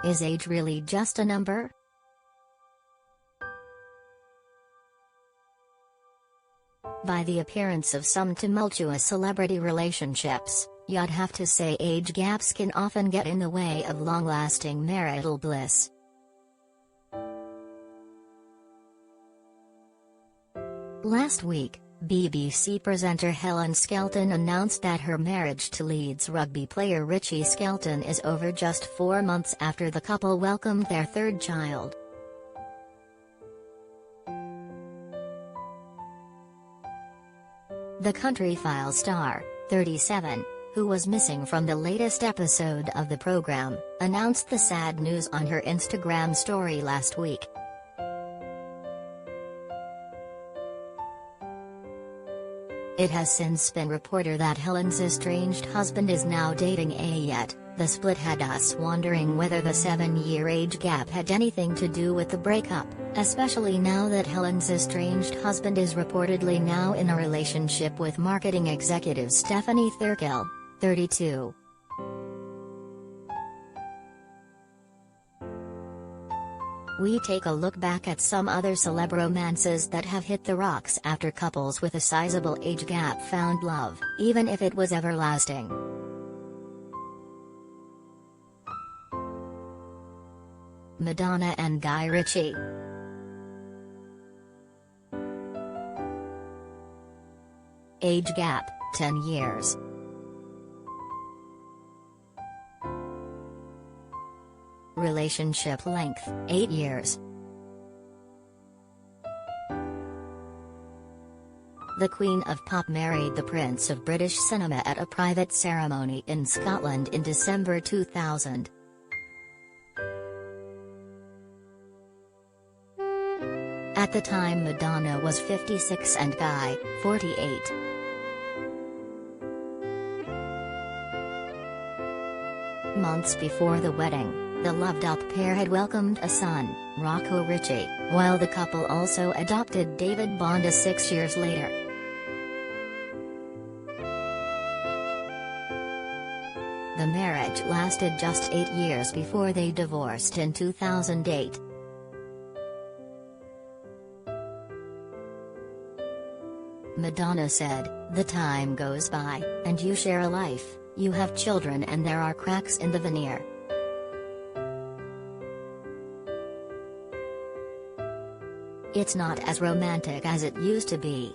Is age really just a number? By the appearance of some tumultuous celebrity relationships, you'd have to say age gaps can often get in the way of long-lasting marital bliss. Last week, BBC presenter Helen Skelton announced that her marriage to Leeds Rugby player Richie Skelton is over just 4 months after the couple welcomed their third child. The Countryfile star, 37, who was missing from the latest episode of the program, announced the sad news on her Instagram story last week. It has since been reported that Helen's estranged husband is now dating Yet. The split had us wondering whether the 7-year age gap had anything to do with the breakup, especially now that Helen's estranged husband is reportedly now in a relationship with marketing executive Stephanie Thurkill, 32. We take a look back at some other celeb romances that have hit the rocks after couples with a sizable age gap found love, even if it was everlasting. Madonna and Guy Ritchie. Age gap, 10 years. Relationship length, 8 years. The Queen of Pop married the Prince of British Cinema at a private ceremony in Scotland in December 2000. At the time Madonna was 56 and Guy, 48. Months before the wedding, the loved-up pair had welcomed a son, Rocco Ritchie, while the couple also adopted David Bonda 6 years later. The marriage lasted just 8 years before they divorced in 2008. Madonna said, "The time goes by, and you share a life, you have children and there are cracks in the veneer. It's not as romantic as it used to be."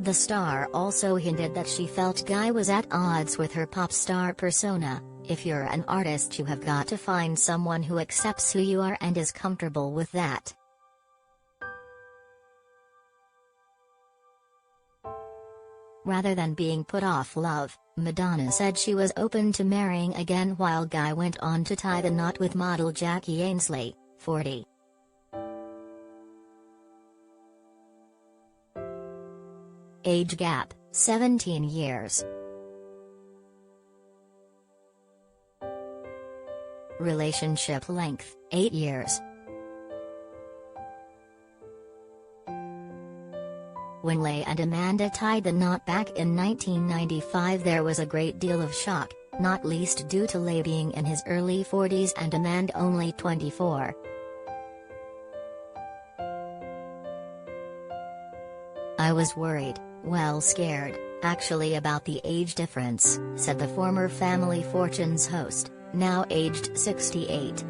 The star also hinted that she felt Guy was at odds with her pop star persona. If you're an artist, you have got to find someone who accepts who you are and is comfortable with that. Rather than being put off love, Madonna said she was open to marrying again, while Guy went on to tie the knot with model Jackie Ainsley, 40. Age gap, 17 years. Relationship length, 8 years. When Leigh and Amanda tied the knot back in 1995, there was a great deal of shock, not least due to Leigh being in his early 40s and Amanda only 24. "I was worried, well scared, actually, about the age difference," said the former Family Fortunes host, now aged 68.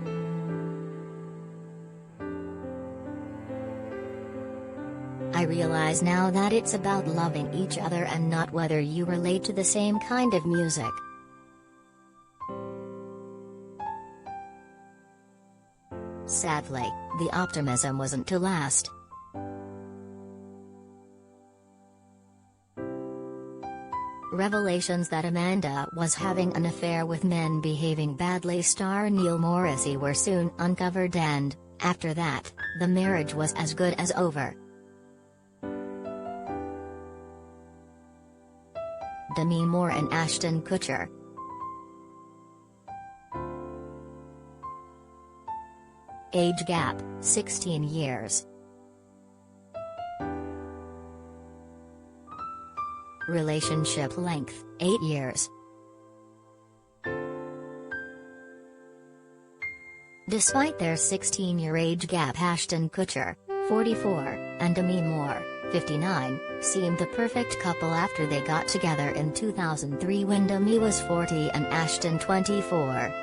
"I realize now that it's about loving each other and not whether you relate to the same kind of music." Sadly, the optimism wasn't to last. Revelations that Amanda was having an affair with men behaving badly star Neil Morrissey were soon uncovered, and, after that, the marriage was as good as over. Demi Moore and Ashton Kutcher. Age gap, 16 years. Relationship length, 8 years. Despite their 16-year age gap, Ashton Kutcher, 44, and Demi Moore, 59, seemed the perfect couple after they got together in 2003 when Demi was 40 and Ashton 24.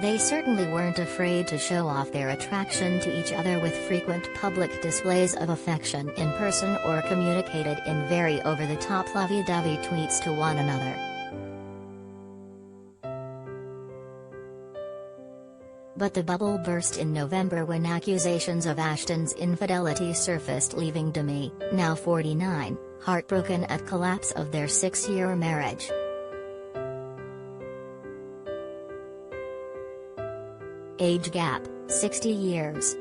They certainly weren't afraid to show off their attraction to each other with frequent public displays of affection in person or communicated in very over-the-top lovey-dovey tweets to one another. But the bubble burst in November when accusations of Ashton's infidelity surfaced, leaving Demi, now 49, heartbroken at collapse of their 6-year marriage. Age gap, 60 years.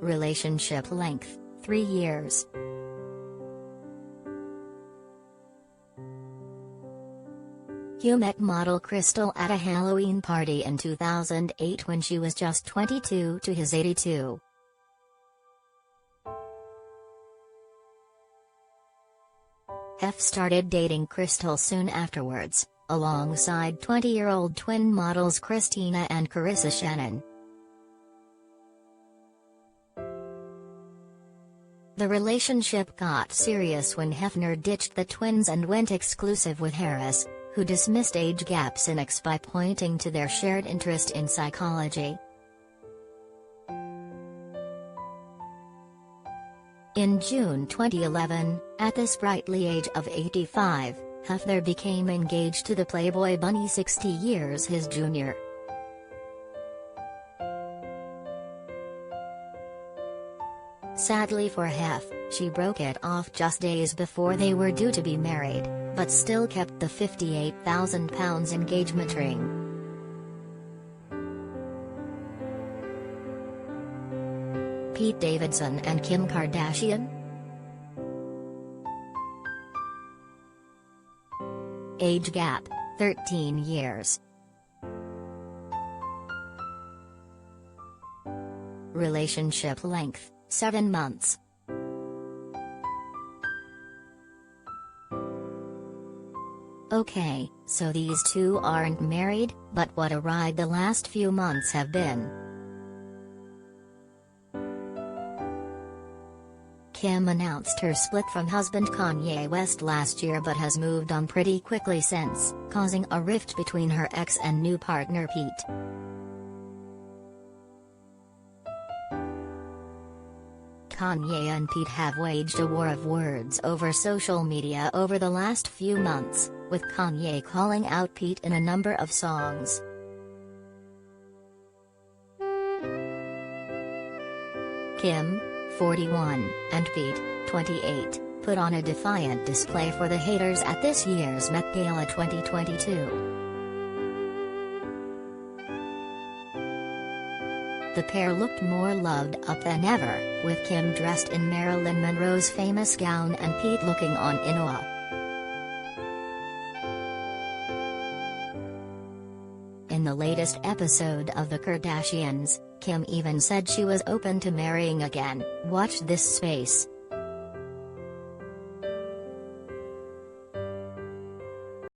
Relationship length, 3 years. Hugh met model Crystal at a Halloween party in 2008 when she was just 22 to his 82. Hef started dating Crystal soon afterwards, alongside 20-year-old twin models Christina and Carissa Shannon. The relationship got serious when Hefner ditched the twins and went exclusive with Harris, who dismissed age gaps in X by pointing to their shared interest in psychology. In June 2011, at the sprightly age of 85, Hefner became engaged to the Playboy bunny 60 years his junior. Sadly for Hef, she broke it off just days before they were due to be married, but still kept the £58,000 engagement ring. Pete Davidson and Kim Kardashian? Age gap, 13 years. Relationship length, 7 months. Okay, so these two aren't married, but what a ride the last few months have been. Kim announced her split from husband Kanye West last year but has moved on pretty quickly since, causing a rift between her ex and new partner Pete. Kanye and Pete have waged a war of words over social media over the last few months, with Kanye calling out Pete in a number of songs. Kim, 41, and Pete, 28, put on a defiant display for the haters at this year's Met Gala 2022. The pair looked more loved up than ever, with Kim dressed in Marilyn Monroe's famous gown and Pete looking on in awe. In the latest episode of The Kardashians, Kim even said she was open to marrying again. Watch this space.